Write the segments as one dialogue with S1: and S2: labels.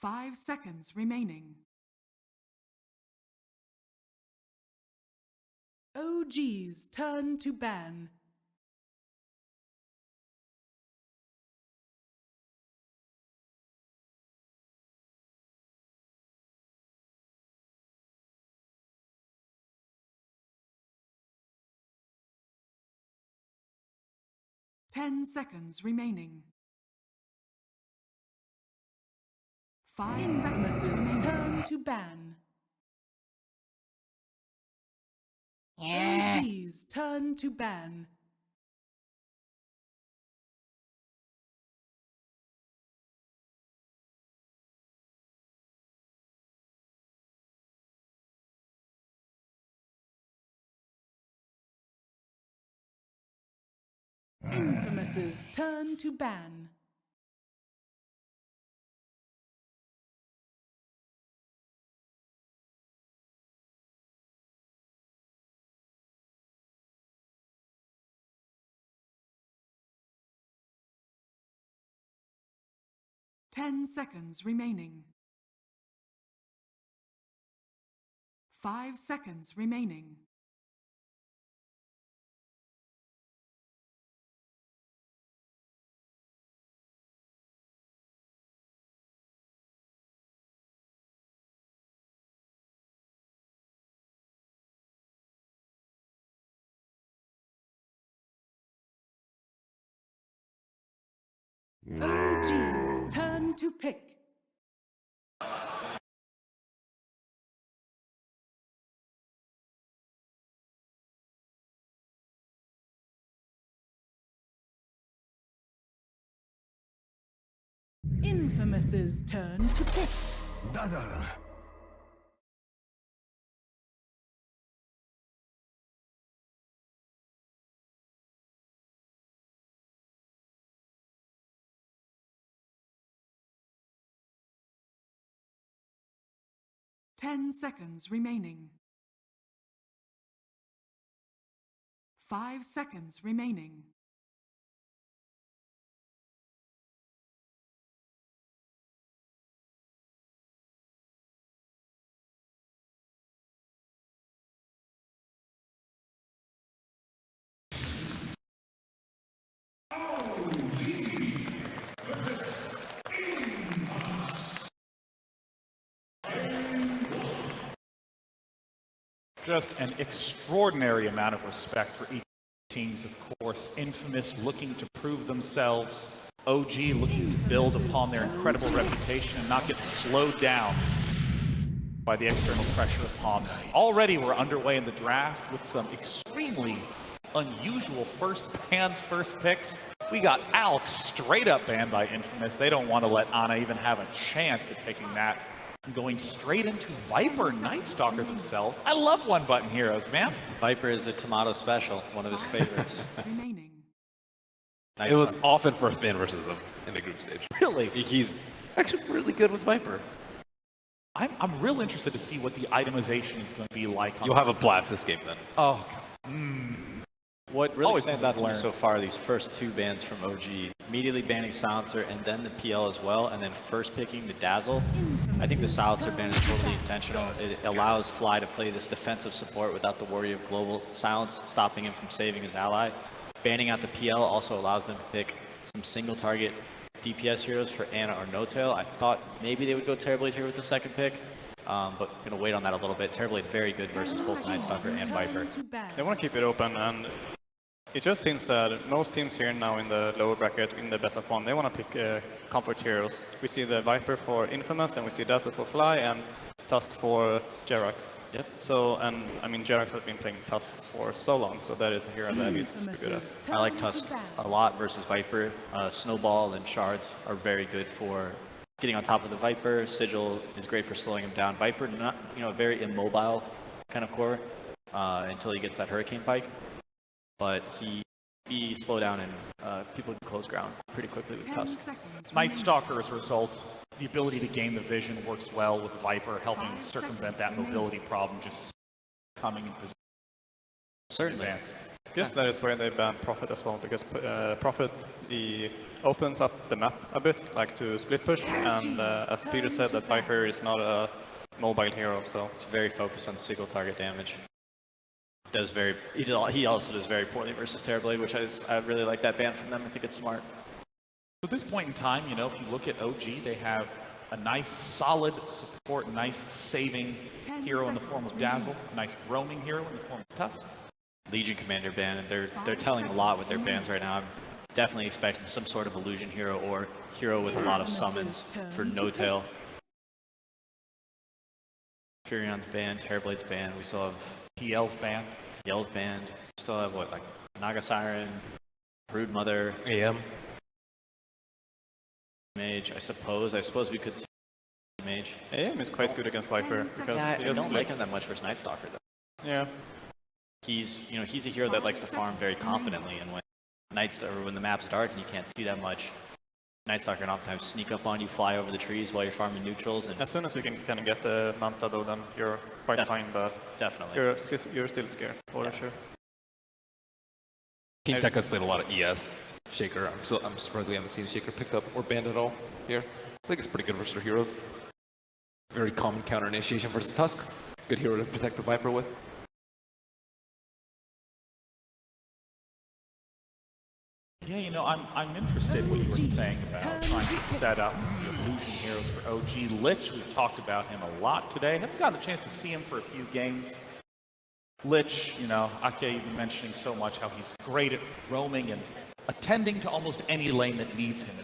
S1: 5 seconds remaining. OG's turn to ban. Ten seconds remaining. 5 seconds remaining. Turn to ban. OG's turn to ban. Infamous's turn to ban. Ten seconds remaining. 5 seconds remaining. OG's turn to pick. Infamous's turn to pick.
S2: Dazzle.
S1: Ten seconds remaining. 5 seconds remaining.
S3: Just an extraordinary amount of respect for each teams, of course. Infamous looking to prove themselves. OG looking to build upon their incredible reputation and not get slowed down by the external pressure upon them. Already we're underway in the draft with some extremely unusual first picks. We got Alex straight up banned by Infamous. They don't want to let Ana even have a chance at taking that. Going straight into Viper Night Stalker themselves. I love one-button heroes, man.
S4: Viper is a tomato special, one of his favorites.
S5: It was often first man versus them in the group stage.
S3: Really?
S5: He's actually really good with Viper.
S3: I'm real interested to see what the itemization is going to be like.
S5: You'll have a blast this game then.
S3: Oh,
S4: What really
S3: Always
S4: stands out to me
S3: learn.
S4: so far are these first two bans from OG. Immediately banning Silencer and then the PL as well, and then first picking the Dazzle. I think the Silencer ban is totally intentional. It allows Fly to play this defensive support without the worry of global silence, stopping him from saving his ally. Banning out the PL also allows them to pick some single target DPS heroes for Ana or No-Tail. I thought maybe they would go Terrorblade here with the second pick, but gonna wait on that a little bit. Terrorblade very good versus both Night Stalker and Viper.
S6: They want to keep it open, and it just seems that most teams here now in the lower bracket, in the best of one, they want to pick comfort heroes. We see the Viper for Infamous, and we see Dazzle for Fly, and Tusk for Jerax.
S4: Yep.
S6: So, and I mean, Jerax has been playing Tusks for so long, so that is a hero that he's good at.
S4: I like Tusk a lot versus Viper. Snowball and Shards are very good for getting on top of the Viper. Sigil is great for slowing him down. Viper, not a very immobile kind of core until he gets that Hurricane Pike. But he slow down and people can close ground pretty quickly with Tusk.
S3: Night Stalker as a result, the ability to gain the vision works well with Viper, helping circumvent that mobility problem just coming in position.
S4: Certainly.
S6: guess that is where they banned Prophet as well, because Prophet, he opens up the map a bit, like to split push, and as Peter said, that Viper is not a mobile hero, so...
S4: It's very focused on single target damage. He also does very poorly versus Terrorblade, which I really like that ban from them. I think it's smart.
S3: At this point in time, you know, if you look at OG, they have a nice solid support, nice saving hero in the form of Dazzle, a nice roaming hero in the form of Tusk.
S4: Legion Commander ban, and they're telling a lot with their bans right now. I'm definitely expecting some sort of illusion hero or hero with a lot of summons for no tail. Furion's banned, Terrorblade's banned, we still have
S3: PL's banned.
S4: PL's banned, still have what, like Naga Siren, Brood Mother,
S5: AM.
S4: Mage, I suppose we could see Mage.
S6: AM is quite good against Viper, because
S4: Yeah,
S6: he
S4: I
S6: just
S4: don't like him
S6: splits.
S4: that much versus Night Stalker though.
S6: Yeah.
S4: He's a hero that likes to farm very confidently, and when the map's dark and you can't see that much, Night Stalker can oftentimes sneak up on you, fly over the trees while you're farming neutrals, and
S6: As soon as you can kind of get the Manta though, then you're quite fine, but
S4: definitely.
S6: you're still scared, for sure.
S5: King Tech has played a lot of ES. Shaker, I'm surprised we haven't seen Shaker picked up or banned at all here. I think it's pretty good versus their heroes. Very common counter initiation versus Tusk. Good hero to protect the Viper with.
S3: Yeah, you know, I'm interested in what you were saying about trying to set up the illusion heroes for OG. Lich, we've talked about him a lot today. Haven't gotten a chance to see him for a few games. Lich, you know, Ake, you've been mentioning so much how he's great at roaming and attending to almost any lane that needs him.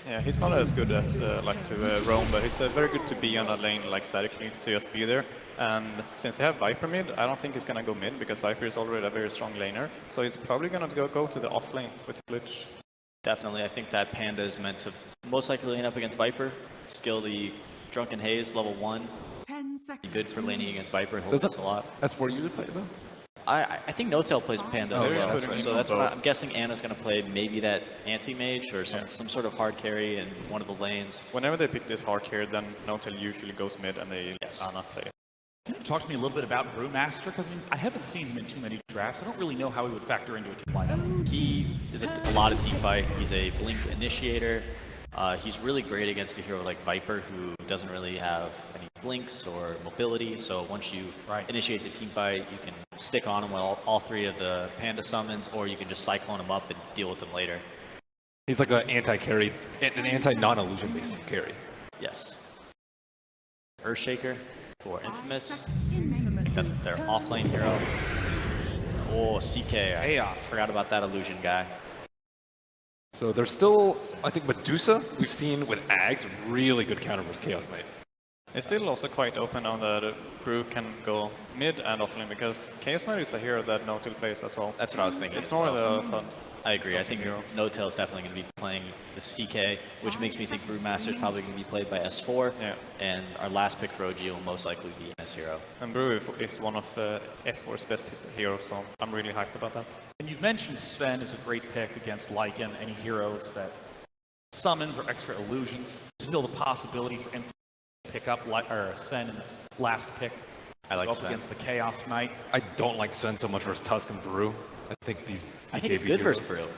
S6: Yeah, he's not as good as like to roam, but he's very good to be on a lane like statically, to just be there. And since they have Viper mid, I don't think he's gonna go mid because Viper is already a very strong laner. So he's probably gonna go to the off lane with Glitch.
S4: Definitely, I think that Panda is meant to most likely lane up against Viper, skill the Drunken Haze level 1.
S1: 10 seconds.
S4: Be good for laning against Viper, helps us a lot.
S5: S4 usually play though?
S4: I think No-Tail plays Panda as well,
S6: that's right.
S4: so that's why I'm guessing Anna's going to play maybe that anti-mage or some sort of hard carry in one of the lanes.
S6: Whenever they pick this hard carry, then No-Tail usually goes mid and they let Anna play.
S3: Can you talk to me a little bit about Brewmaster? Because I mean, I haven't seen him in too many drafts. I don't really know how he would factor into a team lineup.
S4: He is a lot of team fight. He's a blink initiator. He's really great against a hero like Viper, who doesn't really have any blinks or mobility. So once you initiate the team fight, you can stick on him with all three of the Panda summons, or you can just cyclone him up and deal with him later.
S5: He's like an anti-carry, an anti-non-illusion based carry.
S4: Yes. Earthshaker for Infamous.
S1: Infamous.
S4: That's their offlane hero. Oh, CK.
S3: Chaos.
S4: Forgot about that illusion guy.
S5: So there's still, I think Medusa, we've seen with Ags, really good counter versus Chaos Knight.
S6: It's still also quite open on that Brew can go mid and offlane because Chaos Knight is a hero that No-Tail plays as well.
S4: That's what I was thinking.
S6: It's more the fun.
S4: I agree. I think No-Tail is definitely going to be playing the CK, which makes me think Brewmaster is probably going to be played by S4.
S6: Yeah.
S4: And our last pick for OG will most likely be S Hero.
S6: And Brew is one of S4's best heroes, so I'm really hyped about that.
S3: And you've mentioned Sven is a great pick against Lycan, any heroes that summons or extra illusions. Still the possibility for Infamous to pick up Sven in this last pick.
S4: I like
S3: up
S4: Sven.
S3: against the Chaos Knight.
S5: I don't like Sven so much versus Tusk and Brew. I think these
S4: I think it's
S5: BKB
S4: good
S5: heroes-
S4: versus Brew.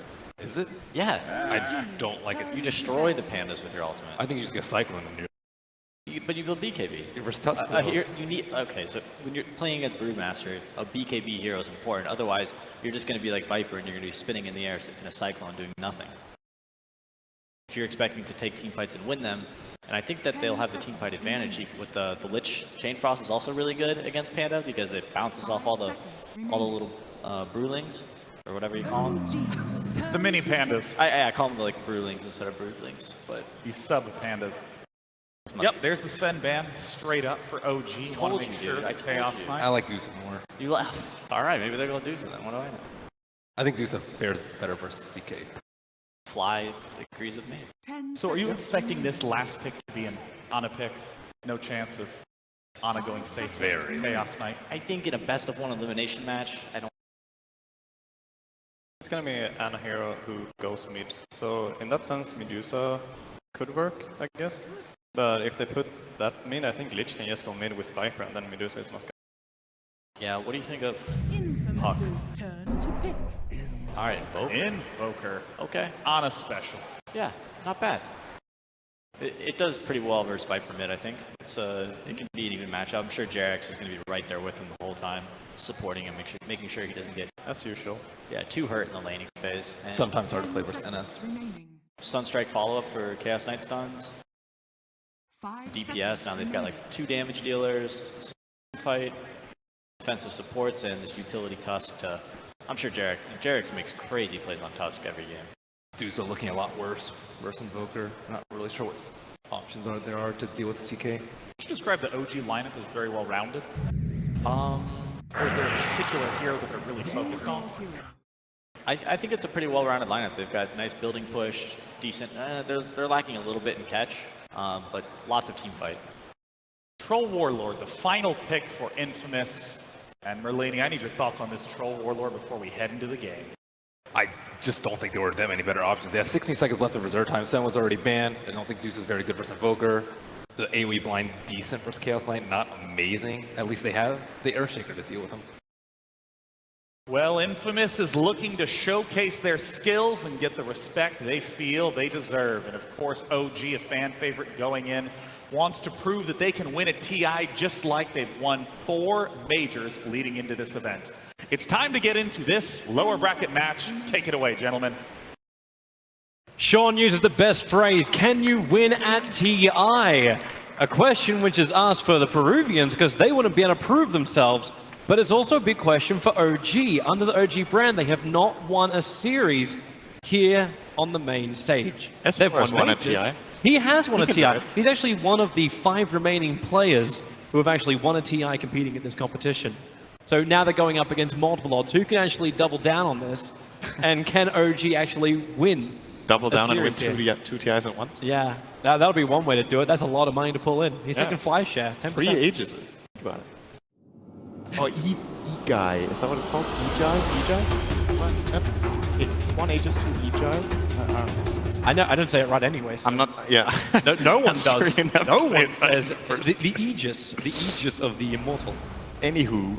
S5: Is it?
S4: Yeah.
S5: I don't like it.
S4: You destroy the pandas with your ultimate.
S5: I think you just get cycling them.
S4: But you build BKB.
S5: Versus Tusk.
S4: Okay, so when you're playing against Brewmaster, a BKB hero is important. Otherwise, you're just going to be like Viper and you're going to be spinning in the air in a cyclone doing nothing. If you're expecting to take team fights and win them, and I think that they'll have the team fight advantage with the Lich Chain Frost is also really good against Panda because it bounces off all the little brewlings or whatever you call them.
S3: The mini pandas.
S4: I call them like brewlings instead of broodlings, but
S3: These sub pandas. Yep, there's the Sven ban straight up for OG.
S4: Told
S3: Wanna
S4: you,
S3: make
S4: dude.
S3: sure
S4: I
S3: that
S4: told
S3: Chaos
S4: you.
S3: Knight.
S5: I like Dusa more.
S4: all right, maybe they're gonna do something. What do I know?
S5: I think Dusa fares better versus CK.
S4: Fly agrees with me.
S1: 10
S3: So are you
S1: seconds
S3: expecting this last pick to be an Ana pick? No chance of Ana going safe.
S5: Very.
S3: Chaos Knight.
S4: I think in a best of one elimination match, I don't.
S6: It's gonna be Anna hero who goes mid. So in that sense, Medusa could work, I guess. But if they put that mid, I think Lich can just go mid with Viper and then Medusa is not gonna.
S4: Yeah, what do you think of
S1: Infamous.
S4: puck.
S1: Infamous' turn to pick.
S4: All right, Invoke.
S3: Invoker
S4: Okay.
S3: on a special.
S4: Yeah, not bad. It does pretty well versus Viper mid, I think. It can be an even matchup. I'm sure Jarex is going to be right there with him the whole time, supporting him, making sure he doesn't get,
S6: As usual.
S4: yeah, too hurt in the laning phase. And
S5: Sometimes hard to play versus
S1: 10
S5: NS.
S1: seconds remaining.
S4: Sunstrike follow-up for Chaos Knight stuns.
S1: 5
S4: DPS,
S1: seconds
S4: now they've got
S1: remaining.
S4: like 2 damage dealers, fight, defensive supports, and this utility Tusk to... I'm sure Jarex makes crazy plays on Tusk every game.
S5: Duso looking a lot worse versus Invoker. Not really sure what options there are to deal with CK.
S3: Would you describe the OG lineup as very well rounded? Or is there a particular hero that they're really focused on?
S1: Hero.
S4: I think it's a pretty well-rounded lineup. They've got nice building push, decent... they're lacking a little bit in catch, but lots of team fight.
S3: Troll Warlord, the final pick for Infamous. And Merlini, I need your thoughts on this Troll Warlord before we head into the game.
S5: I just don't think there were that many better options. They have 16 seconds left of reserve time. Sen was already banned. I don't think Deuce is very good versus Invoker. The AoE blind decent versus Chaos Knight, not amazing. At least they have the Earthshaker to deal with him.
S3: Well, Infamous is looking to showcase their skills and get the respect they feel they deserve. And of course, OG, a fan favorite going in, wants to prove that they can win a TI just like they've won 4 majors leading into this event. It's time to get into this lower bracket match. Take it away, gentlemen.
S2: Sean uses the best phrase, can you win at TI? A question which is asked for the Peruvians because they want to be able to prove themselves, but it's also a big question for OG. Under the OG brand, they have not won a series here on the main stage. They've
S6: won a
S2: majors.
S6: TI.
S2: He has won a
S6: can do
S2: TI.
S6: it.
S2: He's actually one of the 5 remaining players who have actually won a TI competing in this competition. So now they're going up against multiple odds. Who can actually double down on this? And can OG actually win?
S6: Double down and win
S2: series here?
S6: two TIs at once.
S2: Yeah, that'll be one way to do it. That's a lot of money to pull in. He's
S6: Yeah.
S2: taking fly share, 10%.
S6: 3 Aegis. Think about it. Oh, E-Guy. Is that what it's called? E-Guy? It's 1 Aegis, 2 E-Guy?
S2: I know. I don't say it right anyways.
S6: I'm not, yeah.
S2: No one
S6: That's
S2: does.
S6: true, you never
S2: No
S6: say
S2: one
S6: it
S2: says
S6: first.
S2: the Aegis of the immortal.
S6: Anywho,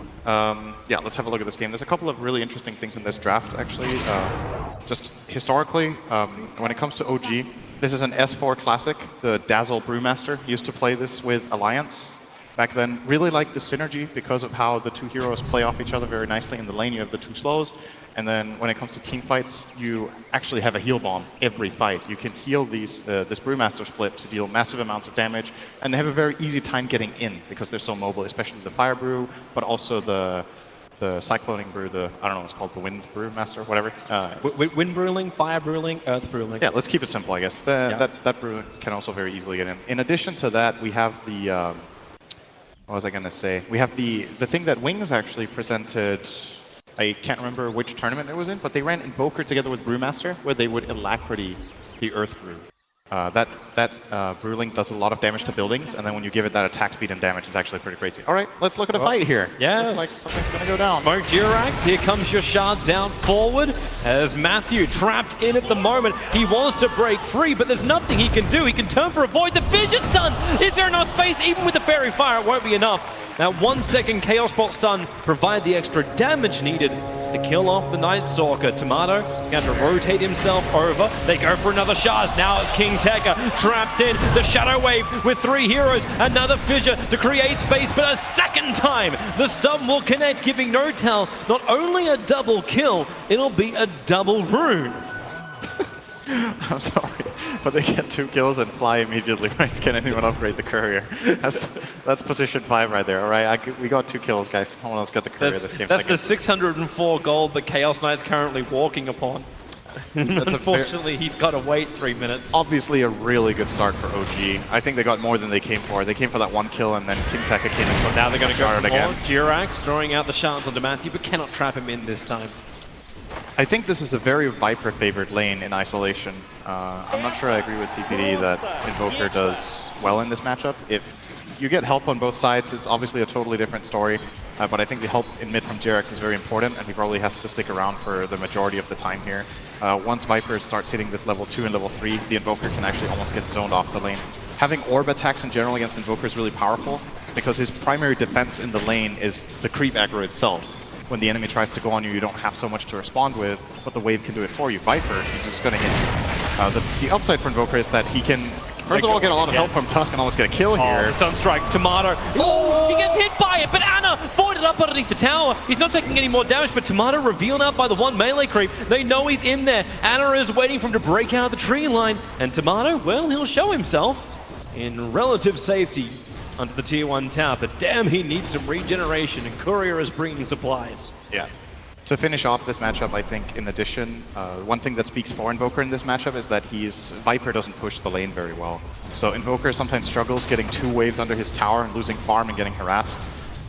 S6: yeah, let's have a look at this game. There's a couple of really interesting things in this draft, actually. Just historically, when it comes to OG, this is an S4 classic. The Dazzle Brewmaster used to play this with Alliance back then. Really like the synergy because of how the 2 heroes play off each other very nicely. In the lane, you have the 2 slows. And then when it comes to team fights, you actually have a heal bomb every fight. You can heal this Brewmaster split to deal massive amounts of damage. And they have a very easy time getting in because they're so mobile, especially the Fire Brew, but also the Cycloning Brew, I don't know what it's called, the Wind Brewmaster, whatever.
S2: Wind Brewing, Fire Brewing, Earth Brewing.
S6: Yeah, let's keep it simple, I guess. That brew can also very easily get in. In addition to that, we have the, what was I going to say? We have the thing that Wings actually presented. I can't remember which tournament it was in, but they ran Invoker together with Brewmaster, where they would Alacrity the Earth Brew. That Brewling does a lot of damage to buildings, and then when you give it that attack speed and damage, it's actually pretty crazy. All right, let's look at a fight here.
S2: Yes.
S6: Looks like something's going to go down.
S2: Smoke Jirax, here comes your shards out forward as Matthew trapped in at the moment. He wants to break free, but there's nothing he can do. He can turn for a void. The Fissure stun! Is there enough space? Even with the Fairy Fire, it won't be enough. That 1 second Chaos Bot stun provide the extra damage needed to kill off the Night Stalker. Tomato is going to rotate himself over. They go for another Shards. Now it's King Tekka trapped in. The Shadow Wave with 3 heroes. Another Fissure to create space, but a second time the stun will connect, giving Notel not only a double kill, it'll be a double rune.
S6: I'm sorry, but they get 2 kills and fly immediately, right? Can anyone upgrade the courier? That's position 5 right there, all right? We got 2 kills, guys. Someone else got the courier this game.
S2: That's the 604 gold that Chaos Knight's currently walking upon. Unfortunately, he's got to wait 3 minutes.
S6: Obviously a really good start for OG. I think they got more than they came for. They came for that 1 kill, and then King Tekka came in. So
S2: Now they're going to go for
S6: again.
S2: more. Jirax throwing out the shards onto Matthew, but cannot trap him in this time.
S6: I think this is a very Viper-favored lane in isolation. I'm not sure I agree with PPD that Invoker does well in this matchup. If you get help on both sides, it's obviously a totally different story. But I think the help in mid from Jirax is very important, and he probably has to stick around for the majority of the time here. Once Viper starts hitting this level 2 and level 3, the Invoker can actually almost get zoned off the lane. Having orb attacks in general against Invoker is really powerful, because his primary defense in the lane is the creep aggro itself.
S7: when the enemy tries to go on you, you don't have so much to respond with, but the wave can do it for you. Viper, he's just going to hit. The upside for Invoker is that he can, first of all, get a lot of help from Tusk and almost get a kill here.
S2: Sunstrike, Tomato. Oh, he gets hit by it, but Ana voided up underneath the tower. He's not taking any more damage, but Tomato revealed out by the one melee creep. They know he's in there. Ana is waiting for him to break out the tree line. And Tomato, well, he'll show himself in relative safety under the tier 1 tower, but damn, he needs some regeneration, and Courier is bringing supplies.
S7: Yeah. To finish off this matchup, I think, in addition, one thing that speaks for Invoker in this matchup is that Viper doesn't push the lane very well. So Invoker sometimes struggles getting 2 waves under his tower and losing farm and getting harassed.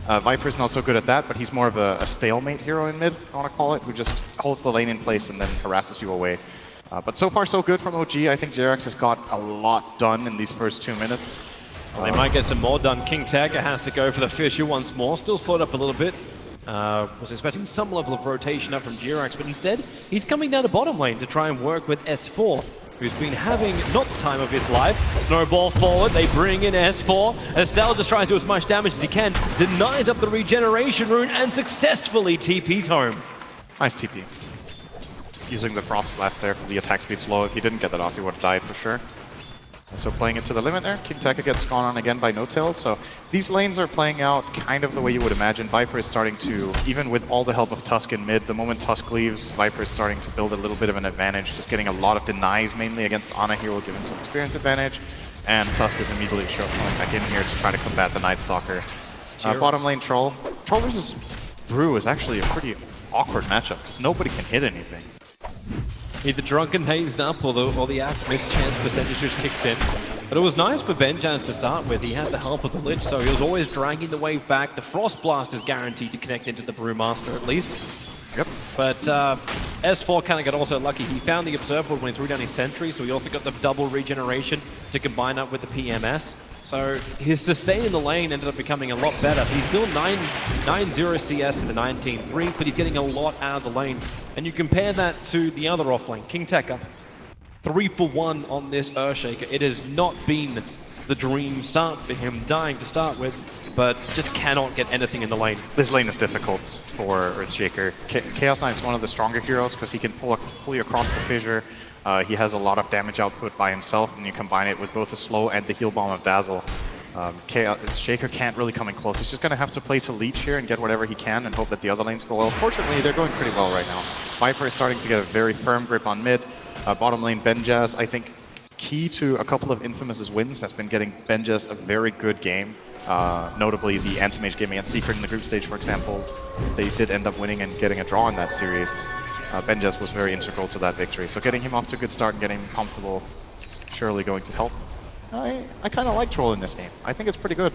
S7: Viper's not so good at that, but he's more of a stalemate hero in mid, I want to call it, who just holds the lane in place and then harasses you away. But so far so good from OG. I think JRX has got a lot done in these first 2 minutes.
S2: Well, they might get some more done. King Tagger has to go for the Fisher once more, still slowed up a little bit. Was expecting some level of rotation up from JRX, but instead, he's coming down to bottom lane to try and work with S4, who's been having not the time of his life. Snowball forward, they bring in S4. Estelle just tries to do as much damage as he can, denies up the regeneration rune, and successfully TP's home.
S7: Nice TP. Using the Frost Blast there for the attack speed slow. If he didn't get that off, he would have died for sure. So playing it to the limit there, King Tekka gets gone on again by No-Tail. So these lanes are playing out kind of the way you would imagine. Viper is starting to, even with all the help of Tusk in mid, the moment Tusk leaves, Viper is starting to build a little bit of an advantage, just getting a lot of denies, mainly against Ana Hero, giving some experience advantage. And Tusk is immediately coming back in here to try to combat the Night Stalker. Bottom lane Troll. Troll versus Brew is actually a pretty awkward matchup, because nobody can hit anything.
S2: Either drunken hazed up or the axe mischance percentage just kicks in. But it was nice for Benjaz to start with. He had the help of the Lich, so he was always dragging the wave back. The Frost Blast is guaranteed to connect into the Brewmaster at least.
S7: Yep.
S2: But S4 kind of got also lucky. He found the Observer when he threw down his Sentry, so he also got the double regeneration to combine up with the PMS. So his sustain in the lane ended up becoming a lot better. He's still 9-0 CS to the 19-3, but he's getting a lot out of the lane. And you compare that to the other offlane, King Tekka, 3 for 1 on this Earthshaker. It has not been the dream start for him, dying to start with, but just cannot get anything in the lane.
S7: This lane is difficult for Earthshaker. Chaos Knight's one of the stronger heroes because he can pull you across the fissure. He has a lot of damage output by himself, and you combine it with both the slow and the heal bomb of Dazzle. Shaker can't really come in close. He's just going to have to play to leech here and get whatever he can and hope that the other lanes go well. Fortunately, they're going pretty well right now. Viper is starting to get a very firm grip on mid. Bottom lane Benjaz, I think key to a couple of Infamous's wins has been getting Benjaz a very good game. Notably the Anti-Mage game against Secret in the group stage, for example. They did end up winning and getting a draw in that series. Benjaz was very integral to that victory. So getting him off to a good start and getting him comfortable is surely going to help. I kind of like Troll in this game. I think it's pretty good.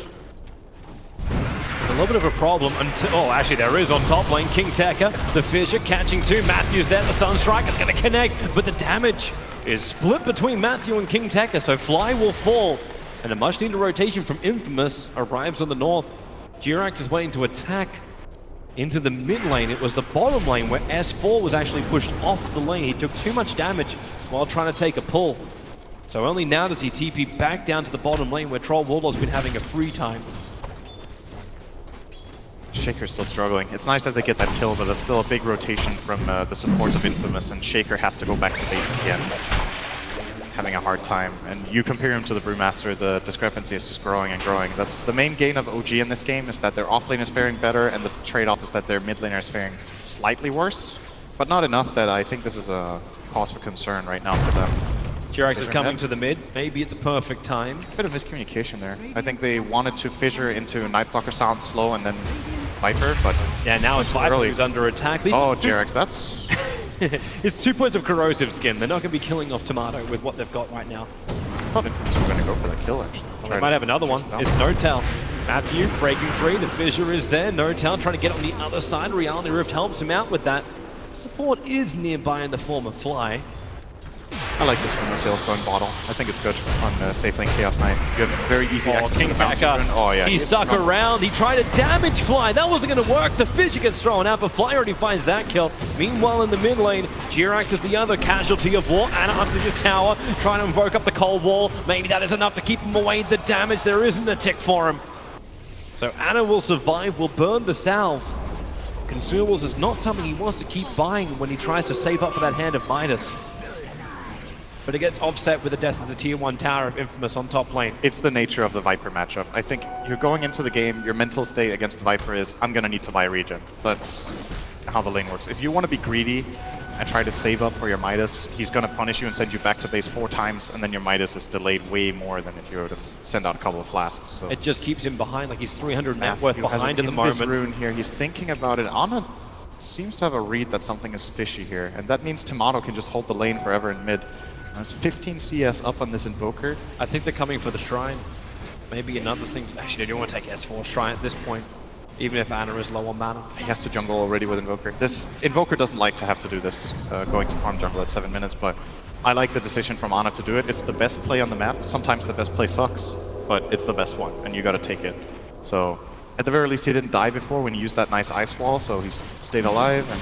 S2: There's a little bit of a problem until... Oh, actually there is on top lane. King Tekka, the Fissure catching 2. Matthew's there, the Sunstrike is going to connect, but the damage is split between Matthew and King Tekka, so Fly will fall. And a much needed rotation from Infamous arrives on the north. Jirax is waiting to attack into the mid lane. It was the bottom lane where S4 was actually pushed off the lane. He took too much damage while trying to take a pull. So only now does he TP back down to the bottom lane where Troll Warlord's been having a free time.
S7: Shaker's still struggling. It's nice that they get that kill, but it's still a big rotation from the supports of Infamous, and Shaker has to go back to base again. Having a hard time. And you compare him to the Brewmaster, the discrepancy is just growing and growing. That's the main gain of OG in this game, is that their offlane is faring better, and the trade-off is that their mid laner is faring slightly worse, but not enough that I think this is a cause for concern right now for them.
S2: Jirax is coming to the mid, maybe at the perfect time.
S7: Bit of miscommunication there. I think they wanted to fissure into Night Stalker sound slow and then Viper, but
S2: yeah, now it's Viper who's under attack.
S7: Oh, Jirax, that's...
S2: It's 2 points of corrosive skin. They're not going to be killing off Tomato with what they've got right now.
S7: I thought Infamous were going to go for that kill, actually.
S2: Well, they might have another one. It's No-Tail. Matthew breaking free. The Fissure is there. No-Tail trying to get on the other side. Reality Rift helps him out with that. Support is nearby in the form of Fly.
S7: I like this one, No-Tail going bottle. I think it's good on safe lane Chaos Knight. You have very easy access to the bounty rune. Oh yeah,
S2: he stuck around. He tried to damage Fly. That wasn't going to work. The Fissure gets thrown out, but Fly already finds that kill. Meanwhile, in the mid lane, Jirax is the other casualty of war. Ana under his tower, trying to invoke up the cold wall. Maybe that is enough to keep him away. The damage, there isn't a tick for him. So Ana will survive, will burn the salve. Consumables is not something he wants to keep buying when he tries to save up for that hand of Midas. But it gets offset with the death of the tier 1 tower of Infamous on top lane.
S7: It's the nature of the Viper matchup. I think you're going into the game, your mental state against the Viper is, I'm gonna need to buy regen. That's how the lane works. If you want to be greedy and try to save up for your Midas, he's gonna punish you and send you back to base 4 times, and then your Midas is delayed way more than if you were to send out a couple of flasks. So
S2: it just keeps him behind, like he's 300 net
S7: Matthew
S2: worth
S7: has
S2: behind in the
S7: Invis
S2: moment.
S7: rune here. He's thinking about it. Ana seems to have a read that something is fishy here, and that means Tomato can just hold the lane forever in mid. There's 15 CS up on this Invoker.
S2: I think they're coming for the Shrine. Maybe another thing. Actually, they don't want to take S4 Shrine at this point, even if Ana is low on mana.
S7: He has to jungle already with Invoker. This Invoker doesn't like to have to do this, going to farm jungle at 7 minutes, but I like the decision from Ana to do it. It's the best play on the map. Sometimes the best play sucks, but it's the best one, and you gotta take it. So, at the very least, he didn't die before when he used that nice ice wall, so he's stayed alive, and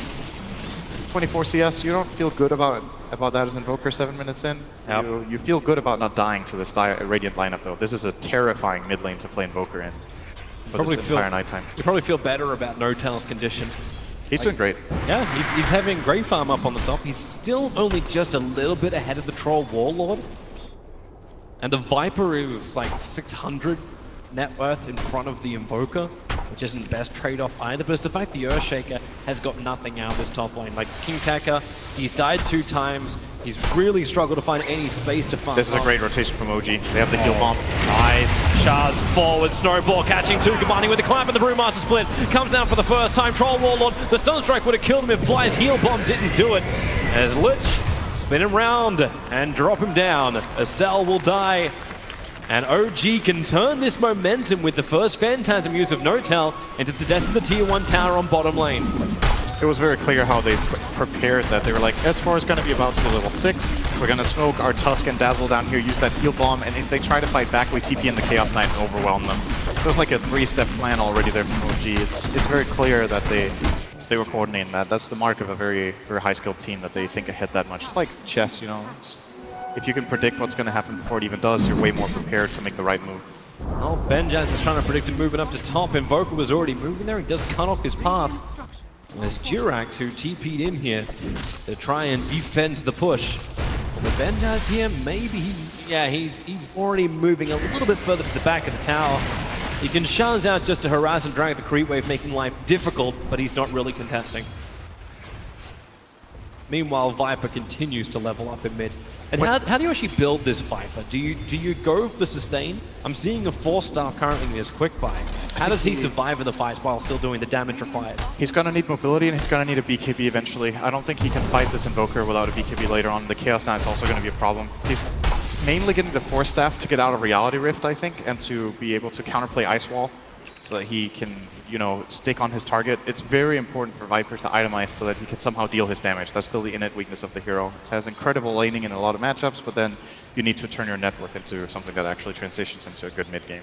S7: 24 CS, you don't feel good about that as Invoker 7 minutes in.
S2: Yep.
S7: You feel good about not dying to this Radiant lineup, though. This is a terrifying mid lane to play Invoker in. For this entire nighttime.
S2: You probably feel better about Notel's condition.
S7: He's doing great.
S2: Yeah, he's having Grey Farm up on the top. He's still only just a little bit ahead of the Troll Warlord. And the Viper is like 600 net worth in front of the Invoker, which isn't the best trade-off either, but it's the fact the Earthshaker has got nothing out of this top lane. Like King Tekka, he's died 2 times. He's really struggled to find any space to farm.
S7: This is a great rotation from OG. They have the heal bomb.
S2: Nice. Shards forward. Snowball catching 2, combining with the clamp and the Brewmaster split. Comes down for the first time. Troll Warlord. The Sunstrike would have killed him if Fly's heal bomb didn't do it. As Lich spin him round and drop him down. Acel will die. And OG can turn this momentum with the first Phantasm use of Notel into the death of the tier 1 tower on bottom lane.
S7: It was very clear how they prepared that. They were like, S4 is going to be about to be level 6. We're going to smoke our Tusk and Dazzle down here, use that heal bomb, and if they try to fight back, we TP in the Chaos Knight and overwhelm them. There's like a 3-step plan already there from OG. It's very clear that they were coordinating that. That's the mark of a very, very high-skilled team, that they think ahead that much. It's like chess, you know. Just, if you can predict what's going to happen before it even does, you're way more prepared to make the right move.
S2: Oh, Benjaz is trying to predict him moving up to top. Invoker was already moving there. He does cut off his path. There's Jirax who TP'd in here to try and defend the push. But Benjaz here, maybe he's already moving a little bit further to the back of the tower. He can shines out just to harass and drag the creep wave, making life difficult, but he's not really contesting. Meanwhile, Viper continues to level up in mid. And how do you actually build this Viper? Do you go for the sustain? I'm seeing a 4-star currently in his quick buy. How does he survive in the fight while still doing the damage required?
S7: He's going to need mobility, and he's going to need a BKB eventually. I don't think he can fight this Invoker without a BKB later on. The Chaos Knight's also going to be a problem. He's mainly getting the Force Staff to get out of Reality Rift, I think, and to be able to counterplay Ice Wall so that he can, you know, stick on his target. It's very important for Viper to itemize so that he can somehow deal his damage. That's still the innate weakness of the hero. It has incredible laning in a lot of matchups, but then you need to turn your network into something that actually transitions into a good mid-game.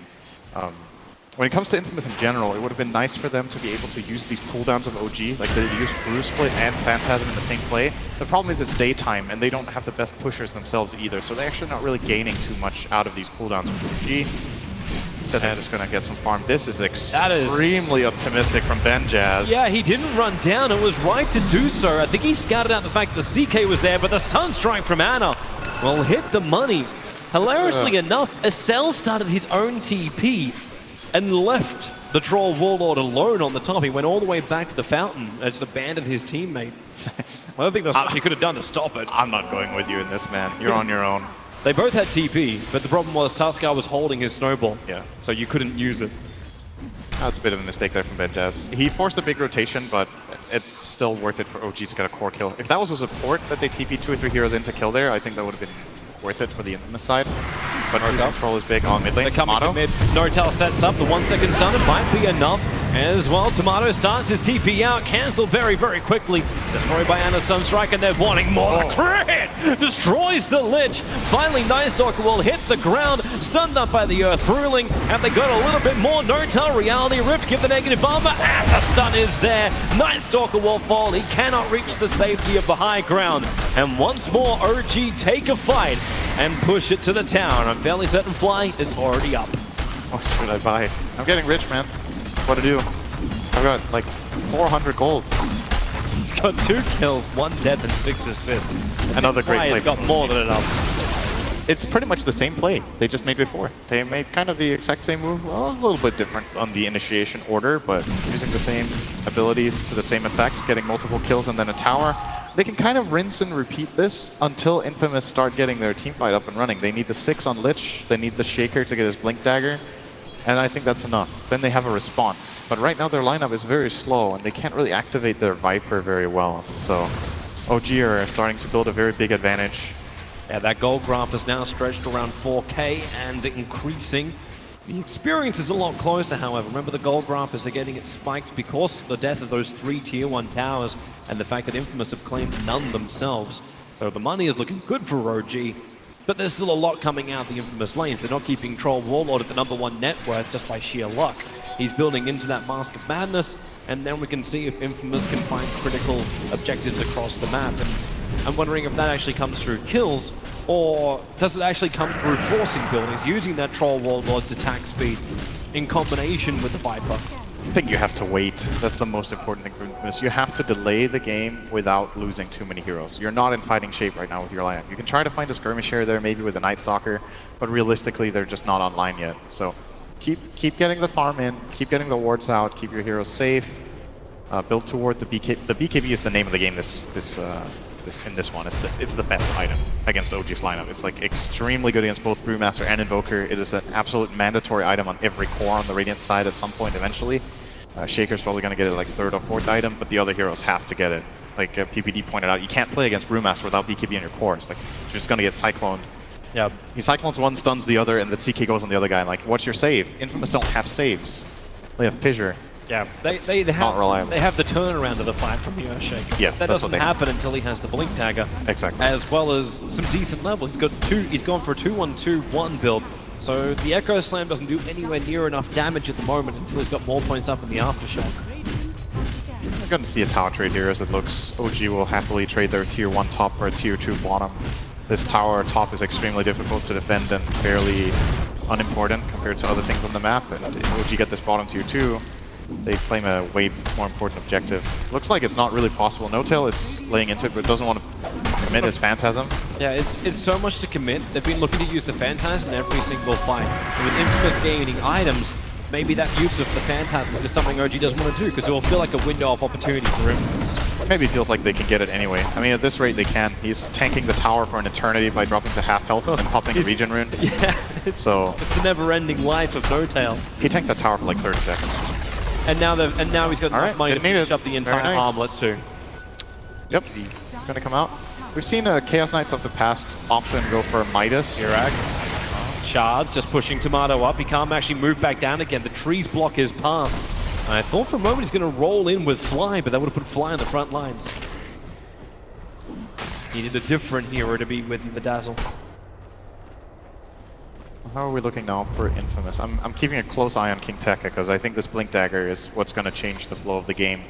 S7: When it comes to Infamous in general, it would have been nice for them to be able to use these cooldowns of OG, like they used Brew Split and Phantasm in the same play. The problem is it's daytime, and they don't have the best pushers themselves either, so they're actually not really gaining too much out of these cooldowns with OG. Instead, they're just going to get some farm. This is extremely optimistic from Benjaz.
S2: Yeah, he didn't run down. It was right to do so. I think he scouted out the fact that the CK was there, but the Sunstrike from Ana will hit the money. Hilariously enough, Acel started his own TP and left the Troll Warlord alone on the top. He went all the way back to the fountain and just abandoned his teammate. I don't think there's much he could have done to stop it.
S7: I'm not going with you in this, man. You're on your own.
S2: They both had TP, but the problem was Tuskar was holding his snowball.
S7: Yeah.
S2: So you couldn't use it.
S7: That's a bit of a mistake there from Benjaz. He forced a big rotation, but it's still worth it for OG to get a core kill. If that was a support that they TP 2 or 3 heroes in to kill there, I think that would have been worth it for the Infamous side. But control is big on mid lane.
S2: They're coming to mid. Notel sets up the 1-second stun. It might be enough as well. Tomato starts his TP out. Cancelled very, very quickly. Destroyed by Ana Sunstrike, and they're wanting more. Crit destroys the Lich. Finally, Night Stalker will hit the ground. Stunned up by the Earth Ruling, and they got a little bit more. Notel Reality Rift, give the negative armor, and the stun is there. Night Stalker will fall. He cannot reach the safety of the high ground. And once more, OG take a fight and push it to the town. I'm fairly certain Fly is already up.
S7: What should I buy? I'm getting rich, man. What to do? I've got like 400 gold.
S2: He's got 2 kills, 1 death, and 6 assists.
S7: Another great play.
S2: He's got more than enough.
S7: It's pretty much the same play they just made before. They made kind of the exact same move, well, a little bit different on the initiation order, but using the same abilities to the same effect, getting multiple kills and then a tower. They can kind of rinse and repeat this until Infamous start getting their teamfight up and running. They need the 6 on Lich, they need the Shaker to get his Blink Dagger, and I think that's enough. Then they have a response. But right now their lineup is very slow, and they can't really activate their Viper very well. So OG are starting to build a very big advantage.
S2: Yeah, that gold graph is now stretched around 4K and increasing. The experience is a lot closer, however. Remember, the gold graphers are getting it spiked because of the death of those 3 tier 1 towers and the fact that Infamous have claimed none themselves. So the money is looking good for OG, but there's still a lot coming out the Infamous lanes. They're not keeping Troll Warlord at the #1 net worth just by sheer luck. He's building into that Mask of Madness, and then we can see if Infamous can find critical objectives across the map. And I'm wondering if that actually comes through kills, or does it actually come through forcing buildings, using that Troll Warlord's attack speed in combination with the Viper?
S7: I think you have to wait. That's the most important thing for Infamous. You have to delay the game without losing too many heroes. You're not in fighting shape right now with your lineup. You can try to find a skirmish here there, maybe with a Night Stalker, but realistically, they're just not online yet. So keep getting the farm in, keep getting the wards out, keep your heroes safe, build toward the BKB. The BKB is the name of the game in this one. It's the best item against OG's lineup. It's like extremely good against both Brewmaster and Invoker. It is an absolute mandatory item on every core on the Radiant side at some point eventually. Shaker's probably going to get it like 3rd or 4th item, but the other heroes have to get it. Like PPD pointed out, you can't play against Brewmaster without BKB in your core. It's like, you're just going to get cycloned. Yeah, he cyclones one, stuns the other, and the CK goes on the other guy. Like, what's your save? Infamous don't have saves. They have Fissure.
S2: Yeah, they have the turnaround of the fight from the Earthshaker.
S7: Yeah,
S2: that doesn't happen until he has the Blink Dagger.
S7: Exactly. As
S2: well as some decent levels. He's gone for a 2-1-2-1 build. So the Echo Slam doesn't do anywhere near enough damage at the moment until he's got more points up in the Aftershock.
S7: We're going to see a tower trade here as it looks. OG will happily trade their tier 1 top for a tier 2 bottom. This tower top is extremely difficult to defend and fairly unimportant compared to other things on the map. And if OG get this bottom tier 2, they claim a way more important objective. Looks like it's not really possible. No-Tail is laying into it, but doesn't want to commit his Phantasm.
S2: Yeah, it's so much to commit. They've been looking to use the Phantasm in every single fight. And with Infamous gaining items, maybe that use of the Phantasm is something OG doesn't want to do, because it will feel like a window of opportunity for Infamous.
S7: Maybe it feels like they can get it anyway. I mean, at this rate, they can. He's tanking the tower for an eternity by dropping to half health and popping a regen rune.
S2: Yeah, it's the never-ending life of No-Tail.
S7: He tanked the tower for like 30 seconds.
S2: And now he's got enough money to finish up the entire armlet too.
S7: Yep, he's going to come out. We've seen Chaos Knights of the past often go for Midas.
S2: Hirax. Shards just pushing Tomato up. He can't actually move back down again. The trees block his path. And I thought for a moment he's going to roll in with Fly, but that would have put Fly on the front lines. Needed a different hero to be with the Dazzle.
S7: How are we looking now for Infamous? I'm keeping a close eye on King Tekka because I think this Blink Dagger is what's going to change the flow of the game.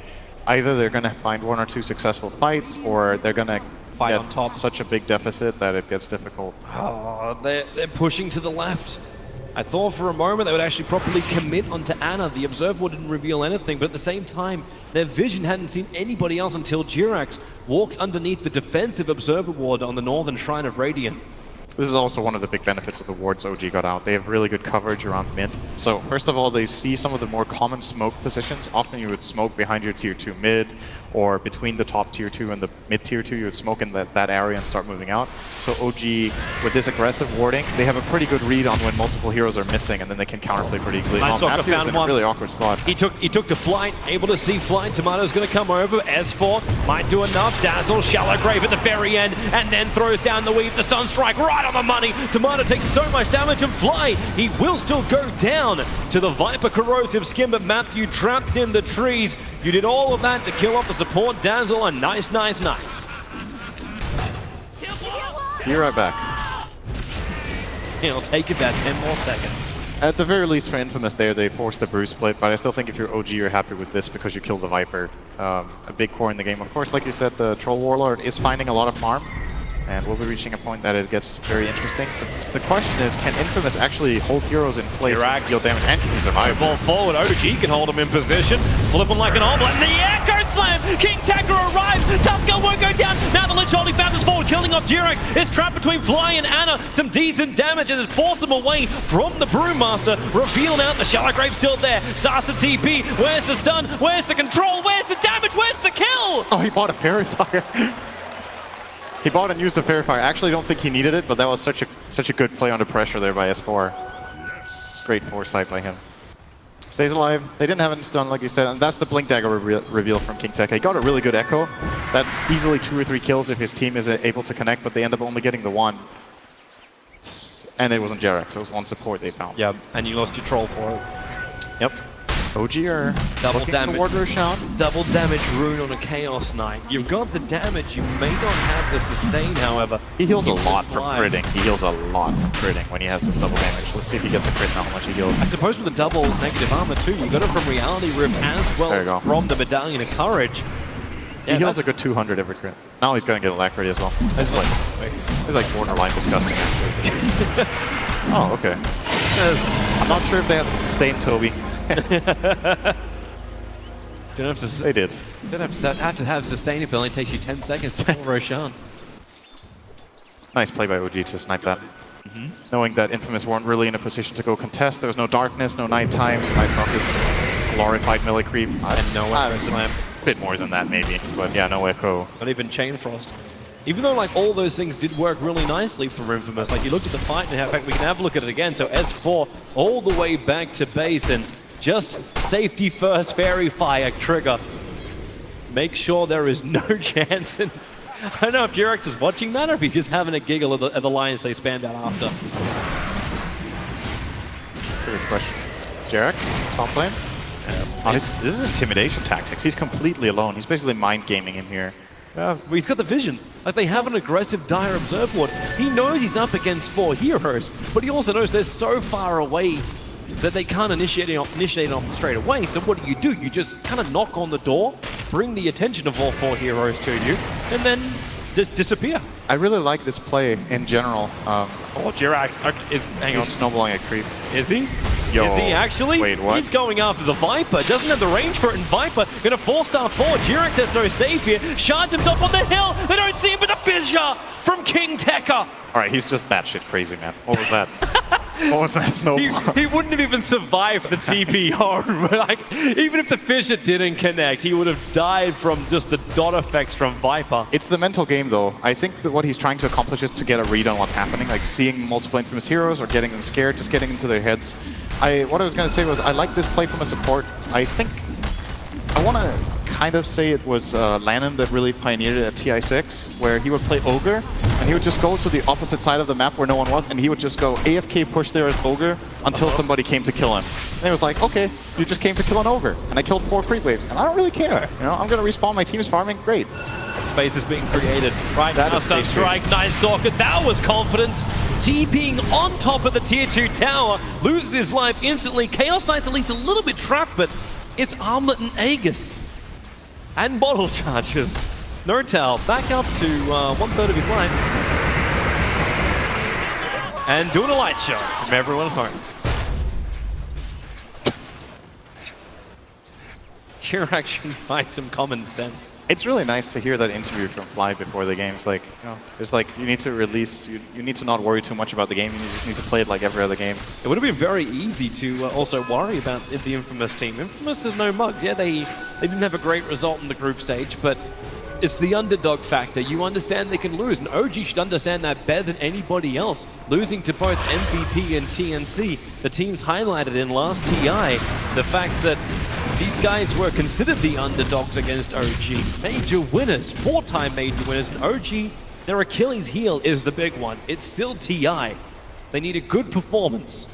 S7: Either they're going to find 1 or 2 successful fights, or they're going to fight on top such a big deficit that it gets difficult.
S2: Oh, they're pushing to the left. I thought for a moment they would actually properly commit onto Ana. The Observer didn't reveal anything, but at the same time, their vision hadn't seen anybody else until Jirax walks underneath the defensive Observer ward on the northern Shrine of Radiant.
S7: This is also one of the big benefits of the wards OG got out. They have really good coverage around mid. So first of all, they see some of the more common smoke positions. Often you would smoke behind your tier 2 mid, or between the top tier 2 and the mid tier 2, you would smoke in that area and start moving out. So OG, with this aggressive warding, they have a pretty good read on when multiple heroes are missing, and then they can counterplay pretty easily.
S2: Matthew's
S7: in a really awkward spot.
S2: He took to Flight, able to see Flight. Tomato's going to come over. S4 might do enough. Dazzle, Shallow Grave at the very end, and then throws down the Weave. The Sunstrike right on the money. Tomato takes so much damage from Fly. He will still go down to the Viper Corrosive Skin, but Matthew trapped in the trees. You did all of that to kill off the support Dazzle, and nice.
S7: Be right back.
S2: It'll take about 10 more seconds.
S7: At the very least for Infamous there, they forced the Brew split, but I still think if you're OG, you're happy with this because you killed the Viper. A big core in the game. Of course, like you said, the Troll Warlord is finding a lot of farm, and we'll be reaching a point that it gets very interesting. The question is, can Infamous actually hold heroes in place with deal damage and can he survive?
S2: Ball forward, OG can hold him in position, flipping like an omelet, and the Echo Slam! King Tekka arrives, Tusker won't go down, now the Lich only bounces forward, killing off Jirax. It's trapped between Fly and Anna, some decent damage, and has forced him away from the Brewmaster, revealed out, the Shallow Grave still there, starts the TP, where's the stun, where's the control, where's the damage, where's the kill?
S7: Oh, he bought a Fairy Fire. He bought and used the Fairy Fire. I actually don't think he needed it, but that was such a good play under pressure there by S4. It's great foresight by him. Stays alive. They didn't have any stun, like you said, and that's the Blink Dagger reveal from King Tekka. He got a really good echo. That's easily 2 or 3 kills if his team is able to connect, but they end up only getting the 1. And it wasn't Jerax, it was 1 support they found.
S2: Yeah, and you lost your troll for it.
S7: Yep. OG are
S2: Double
S7: looking
S2: damage.
S7: toward Roshan.
S2: Double damage rune on a Chaos Knight. You've got the damage, you may not have the sustain, however.
S7: He heals a lot from
S2: alive.
S7: critting. He heals a lot from critting when he has this double damage. Let's see if he gets a crit and how much he heals.
S2: I suppose with the double negative armor too, you got it from Reality Rip as well
S7: There you go.
S2: as from the Medallion of Courage.
S7: He heals a good 200 every crit. Now he's going to get Alacrity as well. It's like borderline disgusting, actually. Oh, okay. I'm not sure if they have the sustain, Toby. They did.
S2: You don't have to have sustain if it only takes you 10 seconds to kill Roshan.
S7: Nice play by OG to snipe that. Knowing that Infamous weren't really in a position to go contest. There was no darkness, no night time, so Night Stalker's glorified melee creep.
S2: And no Echo Slam.
S7: A bit more than that, maybe. But yeah, no Echo.
S2: Not even Chain Frost. Even though like all those things did work really nicely for Infamous, like you looked at the fight, and in fact we can have a look at it again. So S4 all the way back to base and just safety first Fairy Fire trigger. Make sure there is no chance. And I don't know if Jirax is watching that or if he's just having a giggle at the lines they spanned out after.
S7: That's a good question. Jerax, top lane? This is intimidation tactics. He's completely alone. He's basically mind gaming in here.
S2: Yeah, well, he's got the vision. Like they have an aggressive Dire Observe Ward. He knows he's up against 4 heroes, but he also knows they're so far away that they can't initiate on them straight away. So what do? You just kind of knock on the door, bring the attention of all 4 heroes to you, and then just disappear.
S7: I really like this play in general.
S2: Oh, Jirax hang on.
S7: He's snowballing a creep.
S2: Is he?
S7: Yo.
S2: Is he actually?
S7: Wait, what?
S2: He's going after the Viper. Doesn't have the range for it, and Viper gonna 4-star forward. Jirax has no save here. Shards himself on the hill. They don't see him, but the fissure from King Tekka.
S7: All right, he's just batshit crazy, man. What was that? What was that snowball?
S2: He wouldn't have even survived the TP home. Like, even if the fissure didn't connect, he would have died from just the dot effects from Viper.
S7: It's the mental game, though. I think that what he's trying to accomplish is to get a read on what's happening, like seeing multiple Infamous heroes or getting them scared, just getting into their heads. What I was going to say was I like this play from a support. I think I want to kind of say it was Lannon that really pioneered it at TI6, where he would play Ogre, and he would just go to the opposite side of the map where no one was, and he would just go AFK push there as Ogre until somebody came to kill him. And it was like, okay, you just came to kill an Ogre, and I killed 4 creep waves, and I don't really care. You know, I'm going to respawn, my team's farming, great.
S2: Space is being created. Right now, Sunstrike, Night Stalker, that was confidence. TPing on top of the tier 2 tower, loses his life instantly. Chaos Knight's at least a little bit trapped, but it's Armlet and Aegis. And bottle charges. Nortel back up to 1/3 of his life. And doing a light show from everyone at home. Jirax should find some common sense.
S7: It's really nice to hear that interview from Fly before the game. It's like, you know, it's like you need to release, you need to not worry too much about the game. You just need to play it like every other game.
S2: It would have been very easy to also worry about the Infamous team. Infamous is no mugs. Yeah, they didn't have a great result in the group stage, but it's the underdog factor. You understand they can lose, and OG should understand that better than anybody else. Losing to both MVP and TNC, the teams highlighted in last TI, the fact that these guys were considered the underdogs against OG. Major winners, 4-time major winners, and OG, their Achilles heel is the big one. It's still TI. They need a good performance.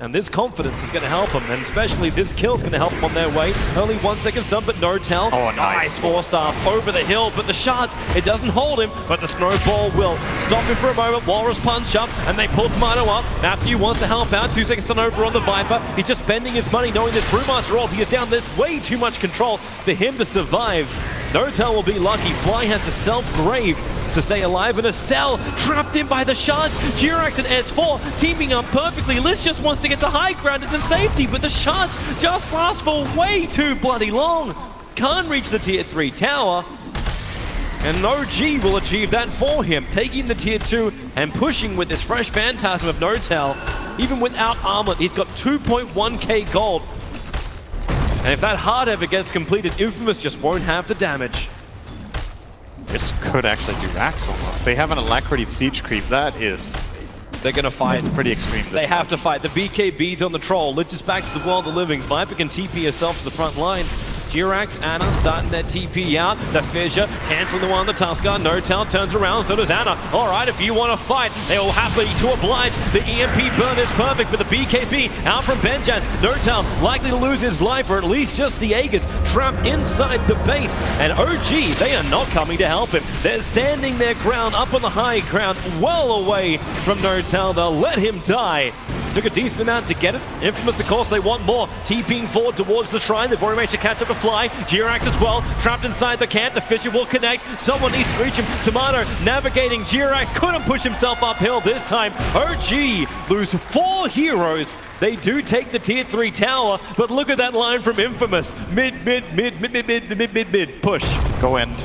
S2: And this confidence is going to help them, and especially this kill is going to help them on their way. Only 1 second stun, but no tell.
S7: Oh, nice.
S2: 4-star over the hill, but the shards, it doesn't hold him, but the snowball will stop him for a moment. Walrus punch up, and they pull Tomato up. Matthew wants to help out. 2 seconds stun over on the Viper. He's just spending his money knowing that Brewmaster ulti is down. There's way too much control for him to survive. No tell will be lucky. Fly has to self-grave to stay alive, and a cell trapped in by the shards. Jirax and S4 teaming up perfectly. Lich just wants to get to high ground into safety, but the shards just last for way too bloody long. Can't reach the tier 3 tower. And OG will achieve that for him, taking the tier 2 and pushing with this fresh Phantasm of Notel. Even without armor, he's got 2.1k gold. And if that hard ever gets completed, Infamous just won't have the damage.
S7: This could actually be Rax almost. They have an Alacrity Siege Creep. That is...
S2: They're gonna fight.
S7: It's pretty extreme.
S2: They have to fight. The BK beads on the Troll. Lich is back to the world of the living. Viper can TP herself to the front line. Jirax, Ana starting that TP out. The Fissure canceling the one on the Tuskar. Notel turns around, so does Ana. Alright, if you want to fight, they will happy to oblige. The EMP burn is perfect, but the BKB out from Benjaz. Notel likely to lose his life, or at least just the Aegis trapped inside the base. And OG, they are not coming to help him. They're standing their ground up on the high ground, well away from Notel. They'll let him die. Took a decent amount to get it. Infamous, of course, they want more. TPing forward towards the shrine. They've already managed to catch up a fly. Jirax as well, trapped inside the camp. The Fissure will connect. Someone needs to reach him. Tomato navigating. Jirax couldn't push himself uphill this time. OG lose 4 heroes. They do take the tier 3 tower, but look at that line from Infamous. Mid, push.
S7: Go end.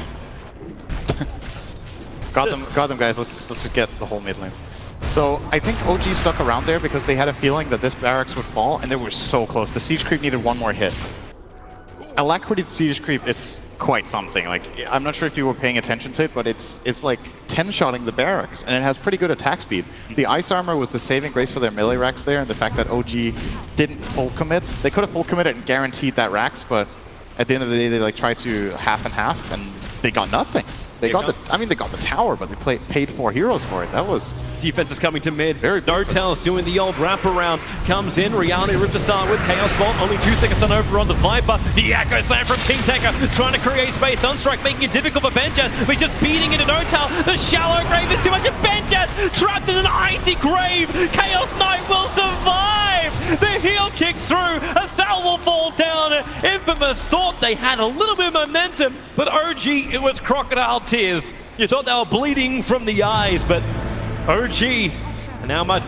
S7: got them, guys. Let's just get the whole mid lane. So I think OG stuck around there because they had a feeling that this barracks would fall, and they were so close. The Siege Creep needed one more hit. Alacrity Siege Creep is quite something. Like, I'm not sure if you were paying attention to it, but it's like 10-shotting the barracks, and it has pretty good attack speed. The Ice Armor was the saving grace for their melee racks there, and the fact that OG didn't full commit. They could have full committed and guaranteed that racks, but at the end of the day, they like tried to half and half, and they got nothing. They got the tower, but they paid 4 heroes for it. That was...
S2: Defense is coming to mid. Notel's doing the old wraparound. Comes in. Reality Rift to start with. Chaos Bolt. Only 2 seconds on over on the Viper. The Echo Slam from King Tekka. Trying to create space. Sunstrike making it difficult for Benjaz. But he's just beating into Notel. The shallow grave is too much. And Benjaz trapped in an icy grave. Chaos Knight will survive. The heel kicks through. A cell will fall down. Infamous thought they had a little bit of momentum. But OG, it was crocodile tears. You thought they were bleeding from the eyes, but... OG, and how much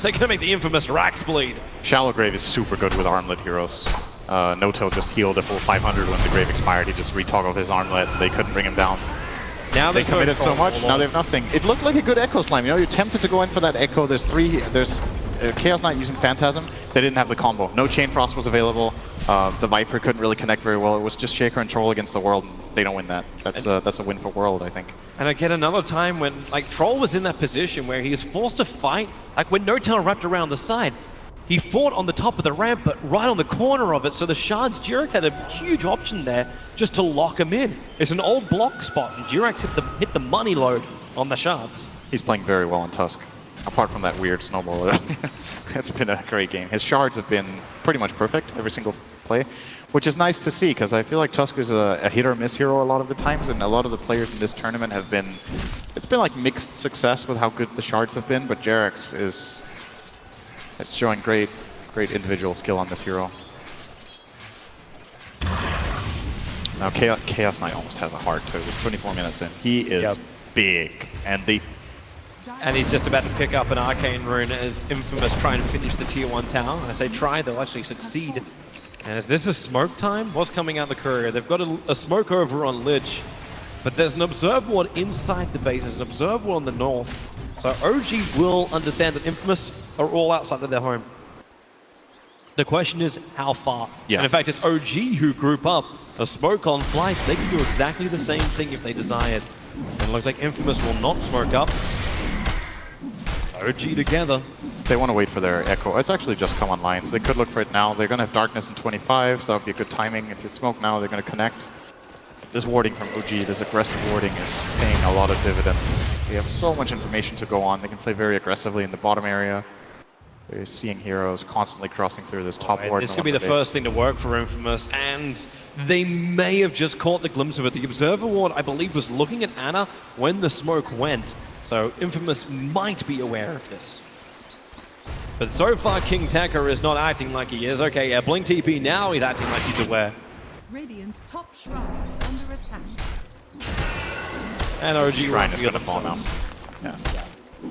S2: they're gonna make the Infamous Rax bleed.
S7: Shallow Grave is super good with armlet heroes. Notel just healed a full 500 when the Grave expired. He just retoggled his armlet. They couldn't bring him down.
S2: Now
S7: they committed so much. Now they have nothing. It looked like a good Echo Slime. You know, you're tempted to go in for that Echo. There's Chaos Knight using Phantasm. They didn't have the combo. No Chain Frost was available. The Viper couldn't really connect very well. It was just Shaker and Troll against the World. They don't win that. That's a win for World, I think.
S2: And again, another time when like Troll was in that position where he was forced to fight, like when Notel wrapped around the side, he fought on the top of the ramp, but right on the corner of it. So the shards, Jirax had a huge option there just to lock him in. It's an old block spot, and Jirax hit the money load on the shards.
S7: He's playing very well on Tusk. Apart from that weird snowball, it's been a great game. His shards have been pretty much perfect every single play, which is nice to see because I feel like Tusk is a hit or miss hero a lot of the times, and a lot of the players in this tournament have been, it's been like mixed success with how good the shards have been, but Jirax is showing great individual skill on this hero. Now Chaos Knight almost has a heart too. With 24 minutes in, he is big,
S2: and he's just about to pick up an Arcane Rune as Infamous trying to finish the tier 1 tower. I say try, they'll actually succeed. And as this is smoke time, what's coming out the courier? They've got a smoke over on Lich, but there's an observer ward inside the base. There's an observer ward on the north. So OG will understand that Infamous are all outside of their home. The question is how far?
S7: Yeah.
S2: And in fact, it's OG who group up a smoke on flights. They can do exactly the same thing if they desired. And it looks like Infamous will not smoke up. OG together.
S7: They want to wait for their Echo. It's actually just come online, so they could look for it now. They're going to have Darkness in 25, so that would be a good timing. If it's smoke now, they're going to connect. This warding from OG, this aggressive warding is paying a lot of dividends. They have so much information to go on. They can play very aggressively in the bottom area. They're seeing heroes constantly crossing through this top ward.
S2: This could be the first thing to work for Infamous, and they may have just caught the glimpse of it. The Observer Ward, I believe, was looking at Ana when the smoke went. So Infamous might be aware of this. But so far, King Tekka is not acting like he is. Okay, Blink TP now, he's acting like he's aware.
S1: Radiant's top shrine is under attack.
S2: And OG
S7: Shrine is
S2: will
S7: going to fall now. Yeah.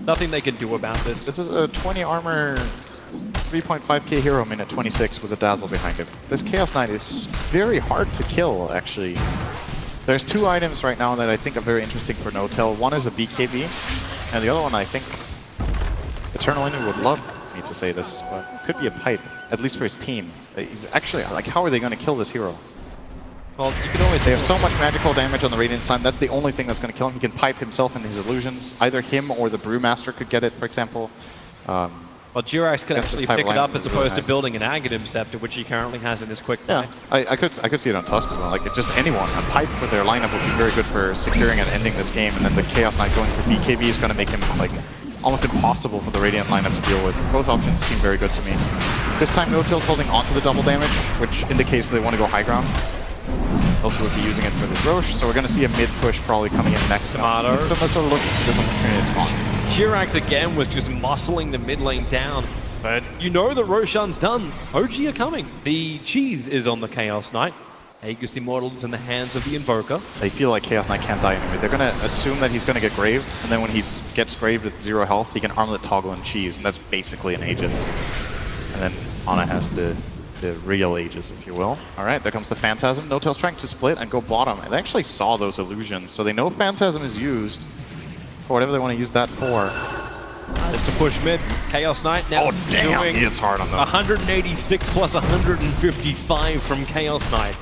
S2: Nothing they can do about this.
S7: This is a 20 armor, 3.5k hero minute 26 with a Dazzle behind him. This Chaos Knight is very hard to kill, actually. There's two items right now that I think are very interesting for Notel. One is a BKB, and the other one I think Eternal Enemy would love me to say this, but it could be a pipe, at least for his team. He's actually, like, how are they going to kill this hero?
S2: Well, you can always
S7: They have so much magical damage on the Radiant Sun, that's the only thing that's going to kill him. He can pipe himself into his illusions. Either him or the Brewmaster could get it, for example.
S2: Well, Jirax could
S7: Yes,
S2: actually
S7: this type
S2: pick
S7: of
S2: it up
S7: line
S2: as
S7: is
S2: opposed
S7: really
S2: to building an Aghanim Scepter, which he currently has in his quick
S7: Yeah,
S2: play.
S7: I could see it on Tusk as well. Like, just anyone. A pipe for their lineup would be very good for securing and ending this game, and then the Chaos Knight going for BKB is going to make him, like, almost impossible for the Radiant lineup to deal with. Both options seem very good to me. This time, No-Till's holding onto the double damage, which indicates they want to go high ground. Also would be using it for this Roche, so we're going to see a mid-push probably coming in next.
S2: Tomato.
S7: Infamous sort of looking for this opportunity, it's gone.
S2: Jirax again was just muscling the mid lane down. But you know that Roshan's done. OG are coming. The cheese is on the Chaos Knight. Aegis Immortal is in the hands of the Invoker.
S7: They feel like Chaos Knight can't die anyway. They're going to assume that he's going to get graved, and then when he gets graved with 0 health, he can armlet toggle and cheese, and that's basically an Aegis. And then Ana has the real Aegis, if you will. Alright, there comes the Phantasm. Notel's trying to split and go bottom. And they actually saw those illusions, so they know Phantasm is used for whatever they want to use that for.
S2: Just to push mid. Chaos Knight now doing
S7: He hits hard on them.
S2: 186 plus 155 from Chaos Knight.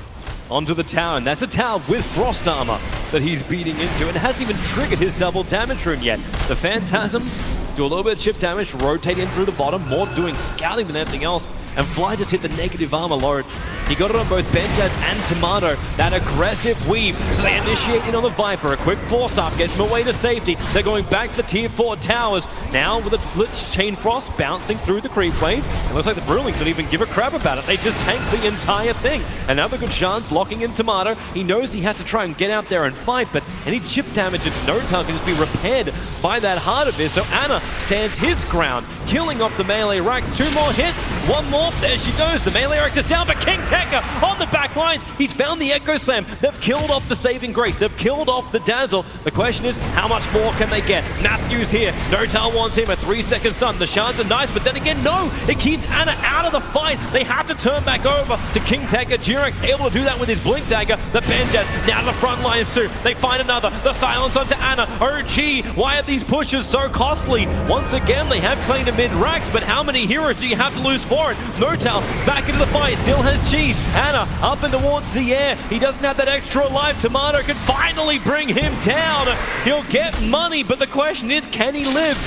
S2: Onto the tower, and that's a tower with Frost Armor that he's beating into, and hasn't even triggered his double damage rune yet. The Phantasms do a little bit of chip damage, rotate in through the bottom, more doing scouting than anything else, and Fly just hit the negative armor load. He got it on both Benjaz and Tomato, that aggressive weave, so they initiate in on the Viper. A quick force-up gets him away to safety. They're going back to the tier 4 towers, now with a Lich Chain Frost bouncing through the creep wave. It looks like the Brewlings don't even give a crap about it. They just tank the entire thing. Another good chance locking in Tomato. He knows he has to try and get out there and fight, but any chip damage in no time can just be repaired by that heart of his. So Ana stands his ground, killing off the melee racks. 2 more hits, 1 more, there she goes. The melee racks is down, but King Tekka on the back lines. He's found the Echo Slam. They've killed off the Saving Grace. They've killed off the Dazzle. The question is, how much more can they get? Matthews here. Notal wants him a 3-second stun. The shards are nice, but then again, no. It keeps Ana out of the fight. They have to turn back over to King Tekka. Jirax able to do that with his Blink Dagger. The Benjaz now to the front lines too. They find another. The silence onto Ana. OG, why are these pushes so costly? Once again, they have claimed a mid-racks, but how many heroes do you have to lose for it? Notal back into the fight, still has cheese. Ana up and towards the air. He doesn't have that extra life. Tomato can finally bring him down. He'll get money, but the question is, can he live?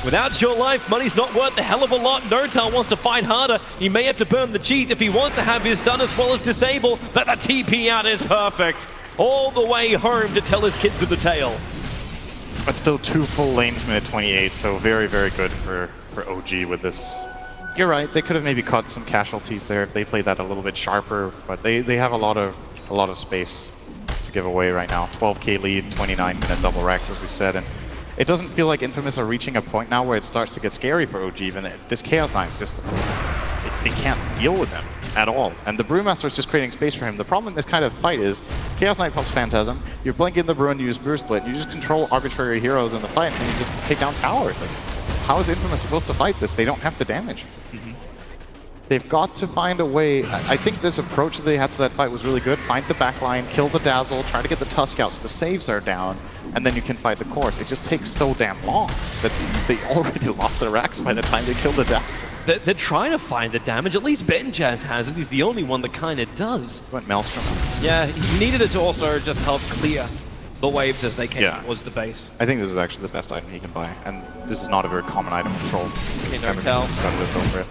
S2: Without your life, money's not worth a hell of a lot. Notal wants to fight harder. He may have to burn the cheese if he wants to have his stun as well as disable, but the TP out is perfect. All the way home to tell his kids of the tale.
S7: But still 2 full lanes minute 28, so very, very good for OG with this. You're right, they could have maybe cut some casualties there if they played that a little bit sharper, but they have a lot of space to give away right now. 12k lead, 29-minute double racks, as we said, and it doesn't feel like Infamous are reaching a point now where it starts to get scary for OG. Even this Chaos Knight system, they can't deal with him at all. And the Brewmaster is just creating space for him. The problem in this kind of fight is Chaos Knight pops Phantasm, you're blinking the Brew and you use Brew Split, you just control arbitrary heroes in the fight and you just take down towers. Like, how is Infamous supposed to fight this? They don't have the damage. They've got to find a way. I think this approach that they had to that fight was really good. Find the backline, kill the Dazzle, try to get the Tusk out so the saves are down, and then you can fight the course. It just takes so damn long that they already lost their racks by the time they killed the Dazzle.
S2: They're trying to find the damage. At least Benjaz has it. He's the only one that kind of does.
S7: Went Maelstrom.
S2: Yeah, he needed it to also just help clear the waves as they came towards the base.
S7: I think this is actually the best item he can buy, and this is not a very common item control.
S2: Notel.
S7: Just gotta live over it.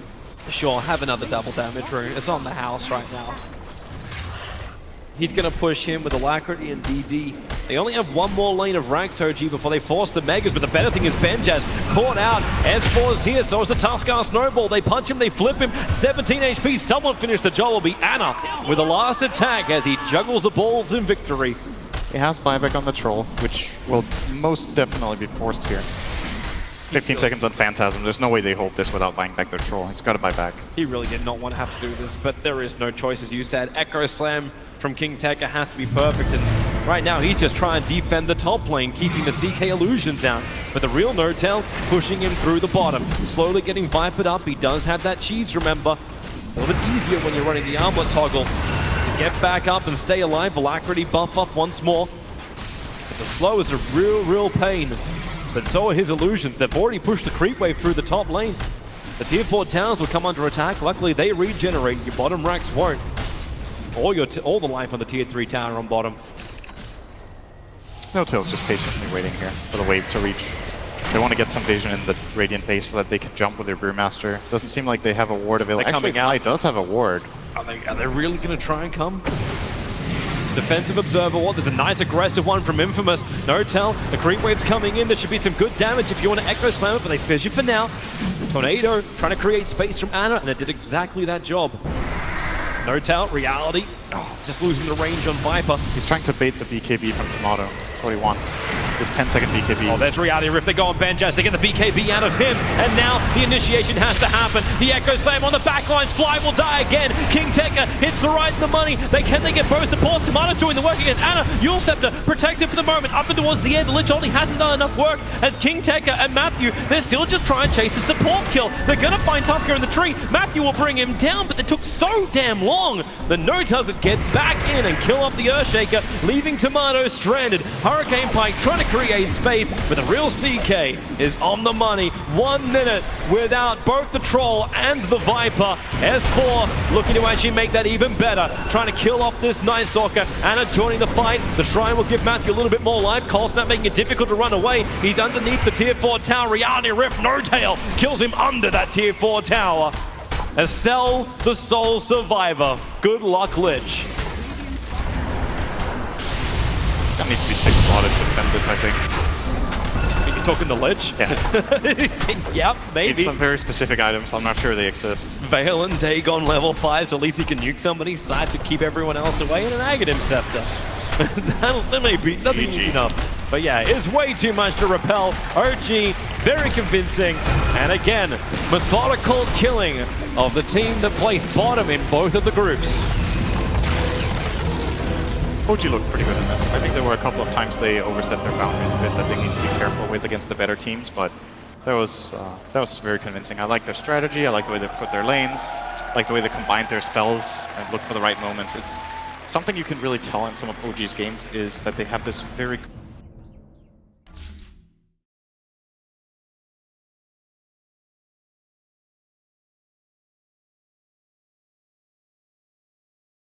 S2: Sure, have another double damage rune. It's on the house right now. He's going to push him with Alacrity and DD. They only have 1 more lane of Rags OG before they force the Megas, but the better thing is Benjaz caught out. S4 is here, so is the Tuskar Snowball. They punch him, they flip him. 17 HP, someone finish the job will be Ana with the last attack as he juggles the balls in victory.
S7: He has buyback on the Troll, which will most definitely be forced here. 15 seconds on Phantasm. There's no way they hold this without buying back their Troll. He's got to buy back.
S2: He really did not want to have to do this, but there is no choice, as you said. Echo Slam from King Tekka has to be perfect, and Right now, he's just trying to defend the top lane, keeping the CK illusions out. But the real N0tail pushing him through the bottom, slowly getting vipered up. He does have that cheese, remember. A little bit easier when you're running the armlet toggle. To get back up and stay alive, Alacrity buff up once more. But the slow is a real pain. But so are his illusions. They've already pushed the creep wave through the top lane. The tier 4 towers will come under attack. Luckily, they regenerate. Your bottom racks won't. All the life on the tier 3 tower on bottom.
S7: N0tail's just patiently waiting here for the wave to reach. They want to get some vision in the Radiant base so that they can jump with their Brewmaster. Doesn't seem like they have a ward available.
S2: They're
S7: Actually,
S2: coming out.
S7: Fly does have a ward.
S2: Are they really going to try and come? Defensive Observer, what? There's a nice aggressive one from Infamous. N0tail, the creep wave's coming in. There should be some good damage if you want to Echo Slam it, but they fizz you for now. Tornado trying to create space from Ana, and it did exactly that job. N0tail, Reality, just losing the range on Viper.
S7: He's trying to bait the BKB from Tomato. That's what he wants. His 10-second BKB.
S2: Oh, there's Reality Rift. They go on Banjas. They get the BKB out of him. And now the initiation has to happen. The Echo Slam on the backlines. Fly will die again. King Tekka hits the right in the money. Can they get both supports? Tomato's doing the work against Ana. Yule Scepter protected for the moment. Up and towards the end. The Lich only hasn't done enough work as King Tekka and Matthew, they're still just trying to chase the support kill. They're going to find Tusker in the tree. Matthew will bring him down, but it took so damn long. The N0tail could get back in and kill off the Earthshaker, leaving Tomato stranded. Hurricane Pike trying to create space, but the real CK is on the money. 1 minute without both the Troll and the Viper. S4 looking to actually make that even better, trying to kill off this Night Stalker. Ana joining the fight. The Shrine will give Matthew a little bit more life. Cole's not making it difficult to run away. He's underneath the tier 4 tower. Reality Rift, N0tail kills him under that tier 4 tower. As Cell, the sole survivor. Good luck, Lich.
S7: That needs to be 6 slotted to defend this, I think.
S2: You talking the Lich?
S7: Yeah.
S2: Yep, maybe.
S7: Needs some very specific items. I'm not sure they exist.
S2: Veil and Dagon level 5, so at least he can nuke somebody's side to keep everyone else away, and an Aghanim Scepter. that may be nothing enough. But yeah, it's way too much to repel. OG, very convincing. And again, methodical killing of the team that placed bottom in both of the groups.
S7: OG looked pretty good in this. I think there were a couple of times they overstepped their boundaries a bit that they need to be careful with against the better teams, but that was very convincing. I like their strategy. I like the way they put their lanes. I like the way they combined their spells and look for the right moments. It's something you can really tell in some of OG's games is that they have this very